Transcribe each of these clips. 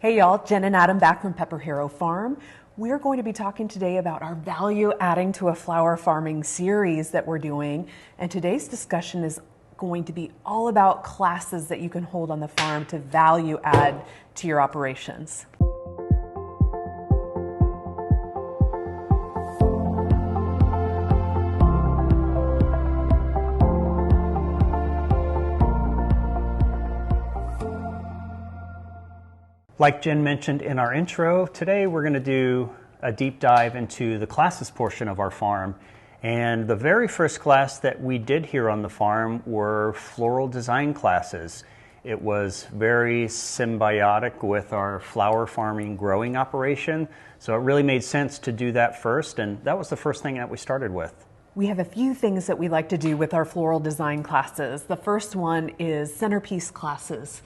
Hey y'all, Jen and Adam back from PepperHarrow Farm. We're going to be talking today about our value adding to a flower farming series that we're doing. And today's discussion is going to be all about classes that you can hold on the farm to value add to your operations. Like Jen mentioned in our intro, today we're going to do a deep dive into the classes portion of our farm. And the very first class that we did here on the farm were floral design classes. It was very symbiotic with our flower farming growing operation. So it really made sense to do that first, and that was the first thing that we started with. We have a few things that we like to do with our floral design classes. The first one is Centerpiece Classes.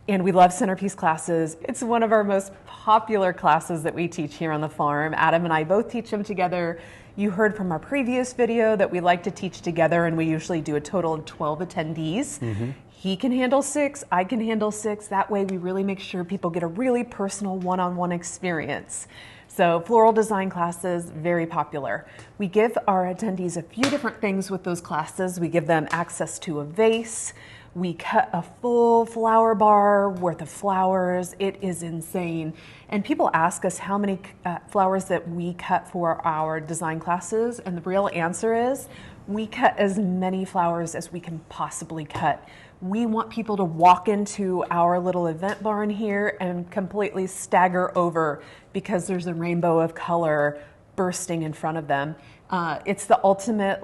And we love Centerpiece Classes. It's one of our most popular classes that we teach here on the farm. Adam and I both teach them together. You heard from our previous video that we like to teach together, and we usually do a total of 12 attendees. He can handle 6, I can handle 6. That way we really make sure people get a really personal one-on-one experience. So floral design classes, very popular. We give our attendees a few different things with those classes. We give them access to a vase. We cut a full flower bar worth of flowers. It is insane. And people ask us how many flowers that we cut for our design classes. And the real answer is we cut as many flowers as we can possibly cut. We want people to walk into our little event barn here and completely stagger over because there's a rainbow of color bursting in front of them. It's the ultimate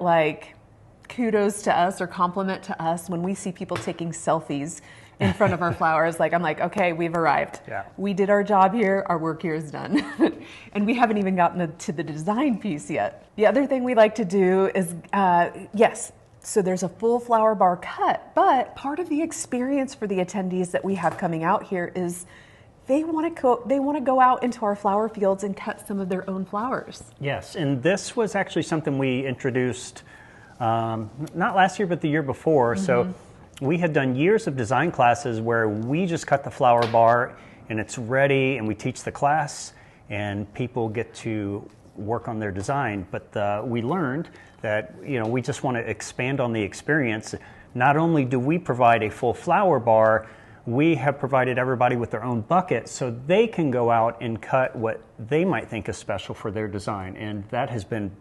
kudos to us or compliment to us when we see people taking selfies in front of our flowers. I'm like, okay, we've arrived. Yeah. We did our job here. Our work here is done. And we haven't even gotten to the design piece yet. The other thing we like to do is, so there's a full flower bar cut, but part of the experience for the attendees that we have coming out here is they want to go out into our flower fields and cut some of their own flowers. Yes, and this was actually something we introduced not last year, but the year before. So we had done years of design classes where we just cut the flower bar and it's ready and we teach the class and people get to work on their design. But we learned that, we just want to expand on the experience. Not only do we provide a full flower bar, we have provided everybody with their own bucket so they can go out and cut what they might think is special for their design. And that has been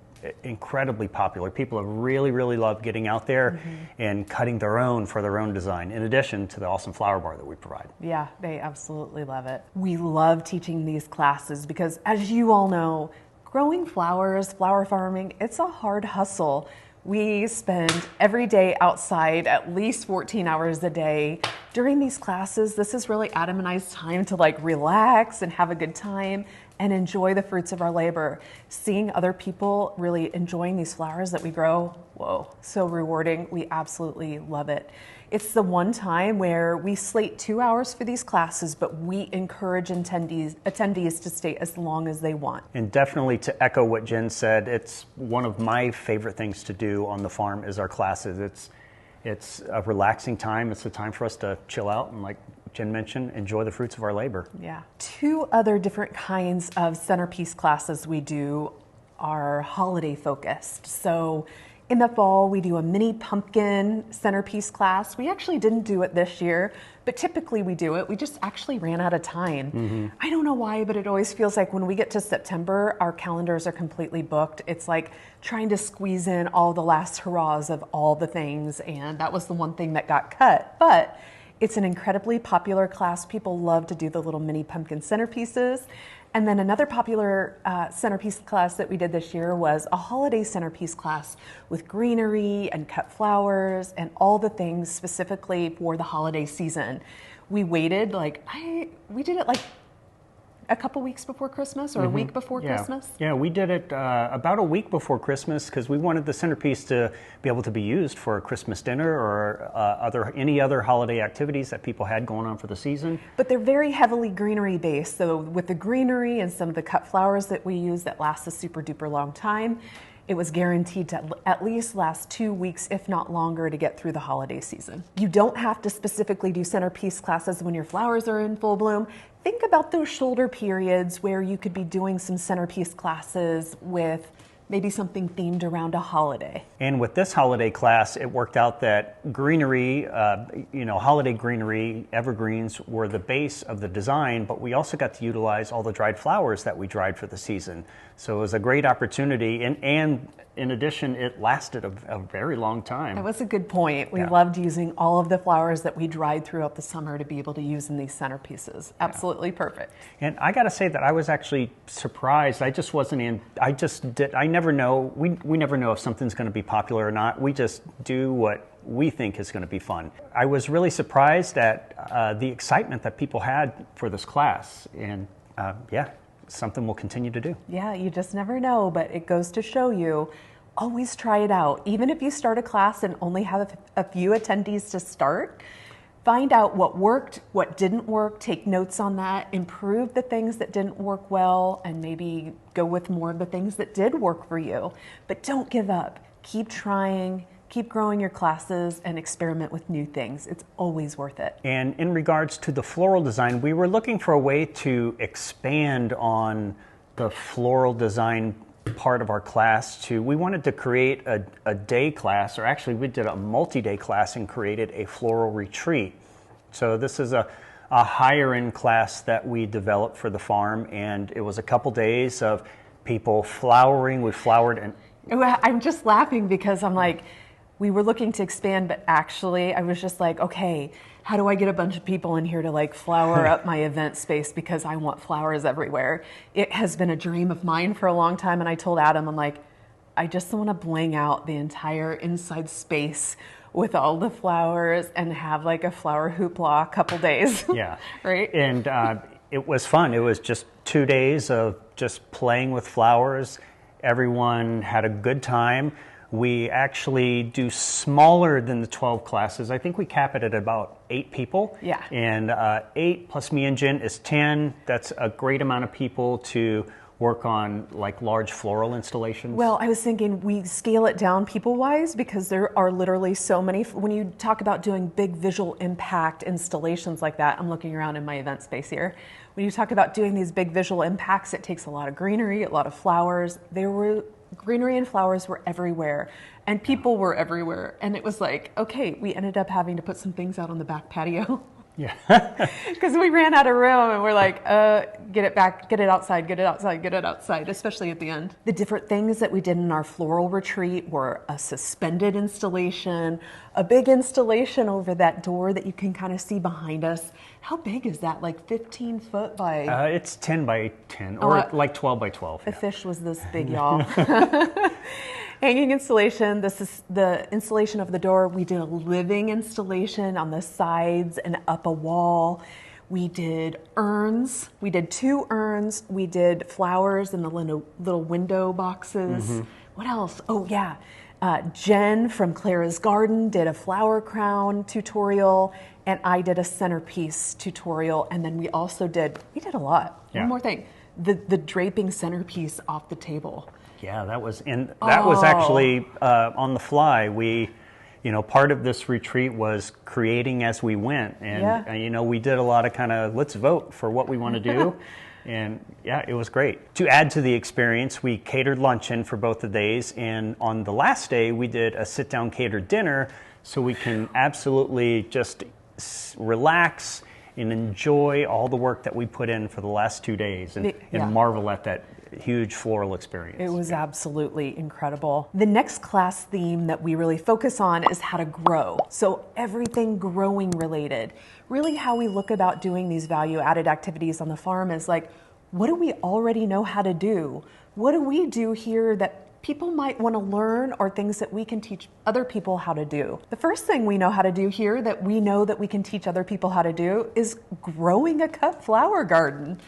incredibly popular. People have really, really loved getting out there and cutting their own for their own design, in addition to the awesome flower bar that we provide. Yeah, they absolutely love it. We love teaching these classes because, as you all know, growing flowers, flower farming, it's a hard hustle. We spend every day outside at least 14 hours a day. During these classes, this is really Adam and I's time to relax and have a good time and enjoy the fruits of our labor. Seeing other people really enjoying these flowers that we grow, whoa, so rewarding. We absolutely love it. It's the one time where we slate 2 hours for these classes, but we encourage attendees to stay as long as they want. And definitely to echo what Jen said, it's one of my favorite things to do on the farm is our classes. It's a relaxing time. It's a time for us to chill out and, like Jen mentioned, enjoy the fruits of our labor. Yeah. 2 other different kinds of centerpiece classes we do are holiday focused. So in the fall, we do a mini pumpkin centerpiece class. We actually didn't do it this year, but typically we do it. We just actually ran out of time. I don't know why, but it always feels like when we get to September, our calendars are completely booked. It's like trying to squeeze in all the last hurrahs of all the things, and that was the one thing that got cut. But it's an incredibly popular class. People love to do the little mini pumpkin centerpieces. And then another popular centerpiece class that we did this year was a holiday centerpiece class with greenery and cut flowers and all the things specifically for the holiday season. We waited we did it a couple weeks before Christmas or a week before Christmas? Yeah, we did it about a week before Christmas because we wanted the centerpiece to be able to be used for a Christmas dinner or any other holiday activities that people had going on for the season. But they're very heavily greenery based. So with the greenery and some of the cut flowers that we use that last a super duper long time, it was guaranteed to at least last 2 weeks, if not longer, to get through the holiday season. You don't have to specifically do centerpiece classes when your flowers are in full bloom. Think about those shoulder periods where you could be doing some centerpiece classes with maybe something themed around a holiday. And with this holiday class, it worked out that greenery, holiday greenery, evergreens were the base of the design, but we also got to utilize all the dried flowers that we dried for the season. So it was a great opportunity, and in addition, it lasted a very long time. That was a good point. We loved using all of the flowers that we dried throughout the summer to be able to use in these centerpieces. Absolutely perfect. And I got to say that I was actually surprised. I just wasn't in, I never know, we never know if something's going to be popular or not. We just do what we think is going to be fun. I was really surprised at the excitement that people had for this class. And something we'll continue to do. Yeah, you just never know, but it goes to show you, always try it out. Even if you start a class and only have a few attendees to start, find out what worked, what didn't work, take notes on that, improve the things that didn't work well, and maybe go with more of the things that did work for you. But don't give up. Keep trying. Keep growing your classes and experiment with new things. It's always worth it. And in regards to the floral design, we were looking for a way to expand on the floral design part of our class. We wanted to create a day class, or actually we did a multi-day class and created a floral retreat. So this is a higher end class that we developed for the farm, and it was a couple days of people flowering. We flowered, and I'm just laughing because I'm like, we were looking to expand, but actually I was just like, okay, how do I get a bunch of people in here to like flower up my event space, because I want flowers everywhere. It has been a dream of mine for a long time, and I told Adam, I'm like, I just want to bling out the entire inside space with all the flowers and have like a flower hoopla a couple days. Yeah. Right? And it was fun. It was just 2 days of just playing with flowers. Everyone had a good time. We actually do smaller than the 12 classes. I think we cap it at about 8 people. Yeah. And 8 plus me and Jen is 10. That's a great amount of people to work on like large floral installations. Well, I was thinking we scale it down people-wise, because there are literally so many. When you talk about doing big visual impact installations like that, I'm looking around in my event space here. When you talk about doing these big visual impacts, it takes a lot of greenery, a lot of flowers. Greenery and flowers were everywhere, and people were everywhere. And it was like, okay, we ended up having to put some things out on the back patio. Yeah. Because we ran out of room, and we're like, get it back, get it outside, get it outside, get it outside, especially at the end. The different things that we did in our floral retreat were a suspended installation, a big installation over that door that you can kind of see behind us. How big is that? Like 15 foot by? It's 10 by 10, or like 12 by 12. The fish was this big, y'all. Hanging installation. This is the installation of the door. We did a living installation on the sides and up a wall. We did urns. We did 2 urns. We did flowers in the little window boxes. Mm-hmm. What else? Oh, yeah. Jen from Clara's Garden did a flower crown tutorial, and I did a centerpiece tutorial. And then we did a lot. Yeah. One more thing, the draping centerpiece off the table. Yeah, that was actually on the fly. We, part of this retreat was creating as we went, and we did a lot of kind of let's vote for what we want to do, and yeah, it was great. To add to the experience, we catered luncheon for both the days, and on the last day we did a sit-down catered dinner, so we can absolutely just relax and enjoy all the work that we put in for the last 2 days, and marvel at that huge floral experience. It was absolutely incredible. The next class theme that we really focus on is how to grow. So everything growing related. Really how we look about doing these value-added activities on the farm is like, what do we already know how to do? What do we do here that people might want to learn, or things that we can teach other people how to do? The first thing we know how to do here that we know that we can teach other people how to do is growing a cut flower garden.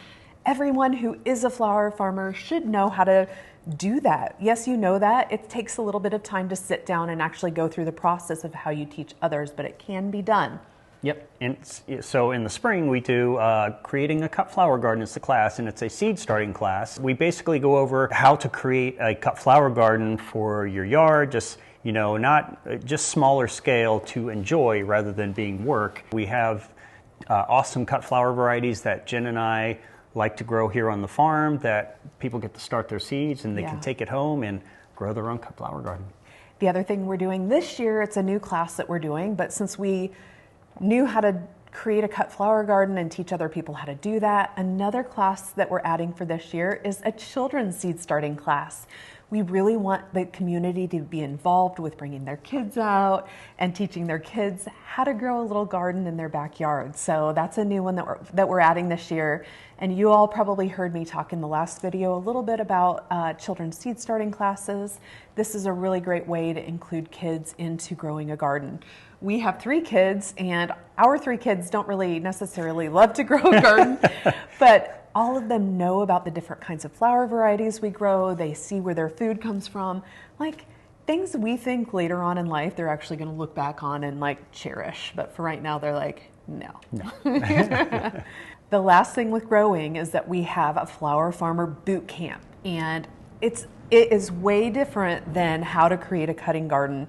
Everyone who is a flower farmer should know how to do that. Yes, you know that. It takes a little bit of time to sit down and actually go through the process of how you teach others, but it can be done. Yep. And so in the spring, we do creating a cut flower garden is the class, and it's a seed starting class. We basically go over how to create a cut flower garden for your yard, just, you know, not just smaller scale to enjoy rather than being work. We have awesome cut flower varieties that Jen and I like to grow here on the farm that people get to start their seeds and they can take it home and grow their own cut flower garden. The other thing we're doing this year, it's a new class that we're doing, but since we knew how to create a cut flower garden and teach other people how to do that, another class that we're adding for this year is a children's seed starting class. We really want the community to be involved with bringing their kids out and teaching their kids how to grow a little garden in their backyard. So that's a new one that we're adding this year. And you all probably heard me talk in the last video a little bit about children's seed starting classes. This is a really great way to include kids into growing a garden. We have 3 kids, and our 3 kids don't really necessarily love to grow a garden, but all of them know about the different kinds of flower varieties we grow. They see where their food comes from, like things we think later on in life they're actually going to look back on and like cherish. But for right now, they're like, no. The last thing with growing is that we have a flower farmer boot camp, and it is way different than how to create a cutting garden.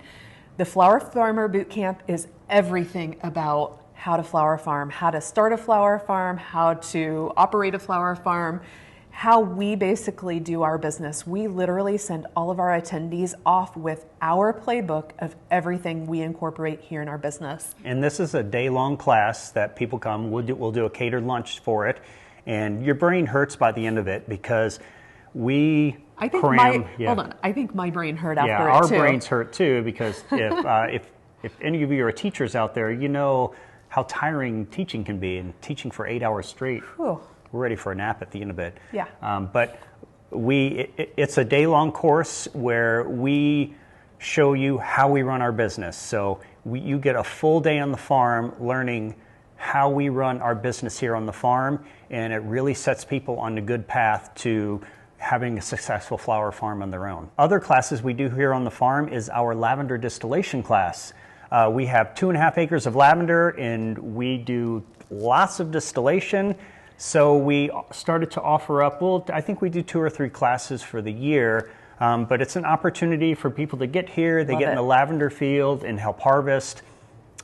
The Flower Farmer Bootcamp is everything about how to flower farm, how to start a flower farm, how to operate a flower farm, how we basically do our business. We literally send all of our attendees off with our playbook of everything we incorporate here in our business. And this is a day-long class that people come. We'll do a catered lunch for it, and your brain hurts by the end of it because we cram. Hold on. I think my brain hurt after it too. Yeah, our brains hurt too because if any of you are teachers out there, you know how tiring teaching can be, and teaching for 8 hours straight. Whew. We're ready for a nap at the end of it. Yeah. But it's a day-long course where we show you how we run our business. So you get a full day on the farm learning how we run our business here on the farm, and it really sets people on a good path to having a successful flower farm on their own. Other classes we do here on the farm is our Lavender Distillation class. We have 2.5 acres of lavender, and we do lots of distillation. So we started to offer up, I think we do 2 or 3 classes for the year, but it's an opportunity for people to get here. They get in the lavender field and help harvest.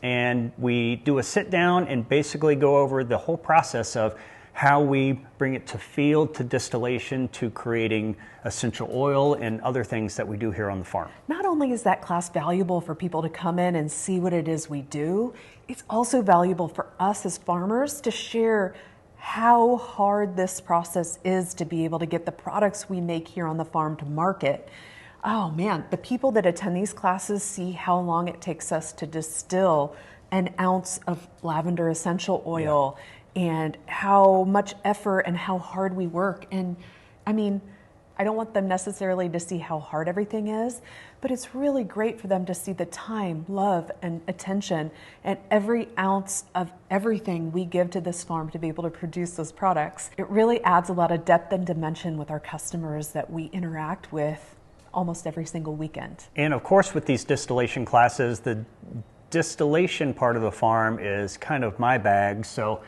And we do a sit down and basically go over the whole process of how we bring it to field, to distillation, to creating essential oil and other things that we do here on the farm. Not only is that class valuable for people to come in and see what it is we do, it's also valuable for us as farmers to share how hard this process is to be able to get the products we make here on the farm to market. Oh man, the people that attend these classes see how long it takes us to distill an ounce of lavender essential oil. Yeah. And how much effort and how hard we work. And I mean, I don't want them necessarily to see how hard everything is, but it's really great for them to see the time, love, and attention, and every ounce of everything we give to this farm to be able to produce those products. It really adds a lot of depth and dimension with our customers that we interact with almost every single weekend. And of course, with these distillation classes, the distillation part of the farm is kind of my bag. So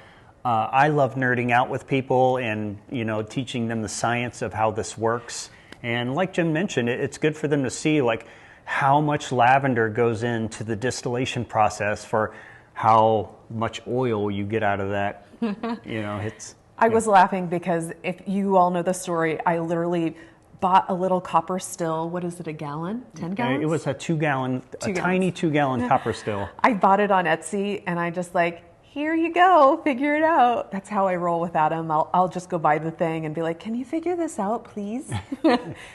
I love nerding out with people and, you know, teaching them the science of how this works. And like Jim mentioned, it's good for them to see like how much lavender goes into the distillation process for how much oil you get out of that. You know, I was laughing because if you all know the story, I literally bought a little copper still. What is it, a gallon? 10 gallons? It was a 2-gallon, tiny 2-gallon copper still. I bought it on Etsy, and I just like, here you go, figure it out. That's how I roll with Adam. I'll just go buy the thing and be like, can you figure this out, please?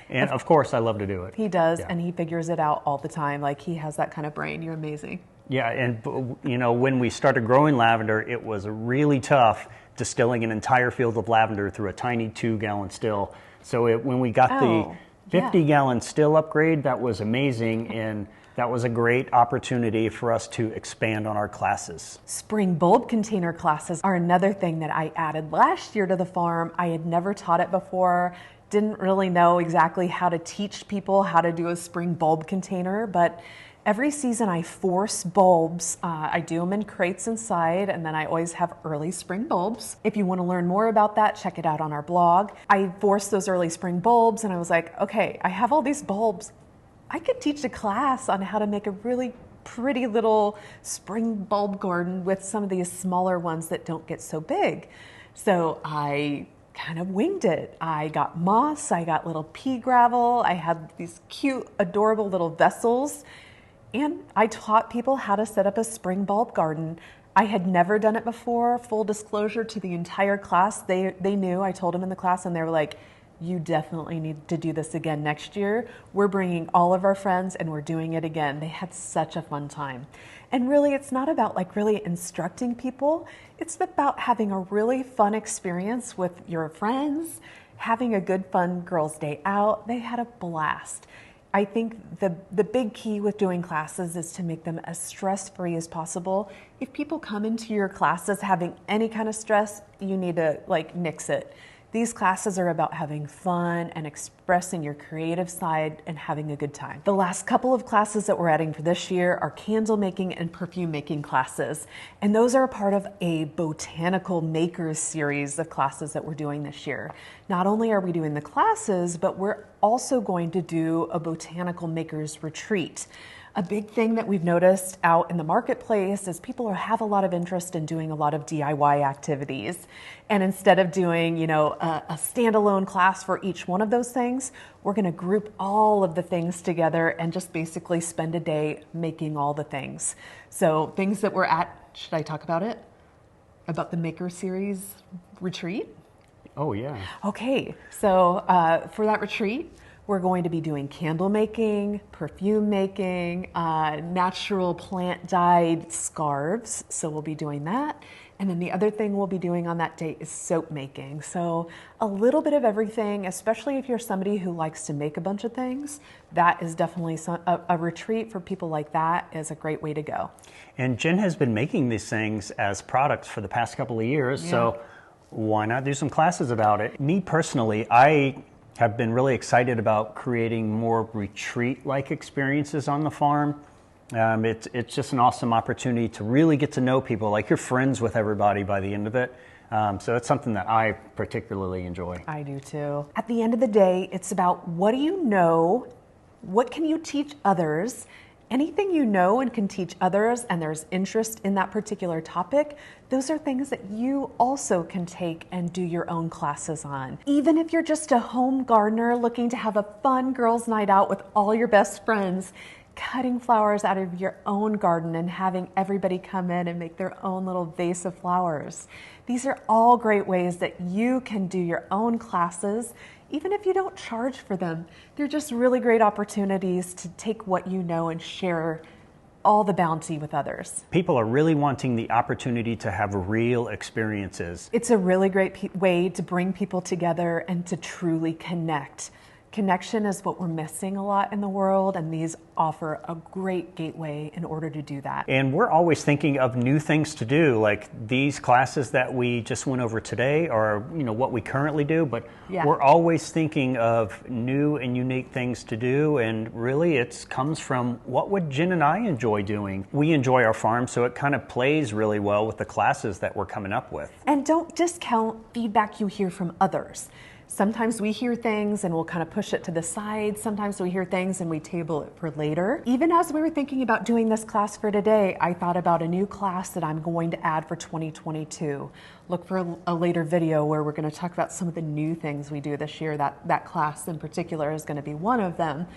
And of course, I love to do it. He does, and he figures it out all the time. Like, he has that kind of brain. You're amazing. Yeah, and you know, when we started growing lavender, it was really tough distilling an entire field of lavender through a tiny 2-gallon still. So when we got the 50-gallon still upgrade, that was amazing, and that was a great opportunity for us to expand on our classes. Spring bulb container classes are another thing that I added last year to the farm. I had never taught it before, didn't really know exactly how to teach people how to do a spring bulb container, but Every season I force bulbs. I do them in crates inside, and then I always have early spring bulbs. If you want to learn more about that, check it out on our blog. I forced those early spring bulbs, and I was like, okay, I have all these bulbs. I could teach a class on how to make a really pretty little spring bulb garden with some of these smaller ones that don't get so big. So I kind of winged it. I got moss, I got little pea gravel, I had these cute, adorable little vessels, and I taught people how to set up a spring bulb garden. I had never done it before. Full disclosure to the entire class, they knew. I told them in the class, and they were like, you definitely need to do this again next year. We're bringing all of our friends and we're doing it again. They had such a fun time. And really, it's not about like really instructing people. It's about having a really fun experience with your friends, having a good, fun girls' day out. They had a blast. I think the big key with doing classes is to make them as stress-free as possible. If people come into your classes having any kind of stress, you need to like nix it. These classes are about having fun and expressing your creative side and having a good time. The last couple of classes that we're adding for this year are candle making and perfume making classes. And those are a part of a botanical makers series of classes that we're doing this year. Not only are we doing the classes, but we're also going to do a botanical makers retreat. A big thing that we've noticed out in the marketplace is people have a lot of interest in doing a lot of DIY activities. And instead of doing, a standalone class for each one of those things, we're going to group all of the things together and just basically spend a day making all the things. So things that we're at, should I talk about it? About the Maker Series retreat? Oh, yeah. Okay, so for that retreat, we're going to be doing candle making, perfume making, natural plant dyed scarves. So we'll be doing that. And then the other thing we'll be doing on that day is soap making. So a little bit of everything, especially if you're somebody who likes to make a bunch of things, that is definitely a retreat for people like that is a great way to go. And Jen has been making these things as products for the past couple of years. Yeah. So why not do some classes about it? Me personally, I have been really excited about creating more retreat-like experiences on the farm. It's just an awesome opportunity to really get to know people, like you're friends with everybody by the end of it. So it's something that I particularly enjoy. I do too. At the end of the day, it's about what do you know, what can you teach others. Anything you know and can teach others and there's interest in that particular topic, those are things that you also can take and do your own classes on. Even if you're just a home gardener looking to have a fun girls' night out with all your best friends, cutting flowers out of your own garden and having everybody come in and make their own little vase of flowers. These are all great ways that you can do your own classes. Even if you don't charge for them, they're just really great opportunities to take what you know and share all the bounty with others. People are really wanting the opportunity to have real experiences. It's a really great way to bring people together and to truly connect. Connection is what we're missing a lot in the world, and these offer a great gateway in order to do that. And we're always thinking of new things to do, like these classes that we just went over today are, what we currently do, but we're always thinking of new and unique things to do, and really it comes from what would Jen and I enjoy doing. We enjoy our farm, so it kind of plays really well with the classes that we're coming up with. And don't discount feedback you hear from others. Sometimes we hear things and we'll kind of push it to the side. Sometimes we hear things and we table it for later. Even as we were thinking about doing this class for today, I thought about a new class that I'm going to add for 2022. Look for a later video where we're going to talk about some of the new things we do this year. That class in particular is going to be one of them.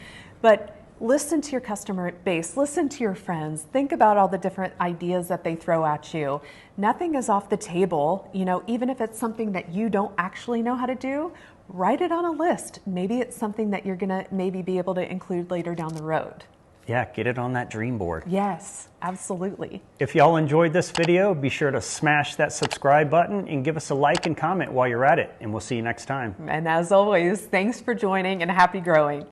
But listen to your customer base, listen to your friends, think about all the different ideas that they throw at you. Nothing is off the table, even if it's something that you don't actually know how to do, write it on a list. Maybe it's something that you're gonna maybe be able to include later down the road. Yeah, get it on that dream board. Yes, absolutely. If y'all enjoyed this video, be sure to smash that subscribe button and give us a like and comment while you're at it, and we'll see you next time. And as always, thanks for joining and happy growing.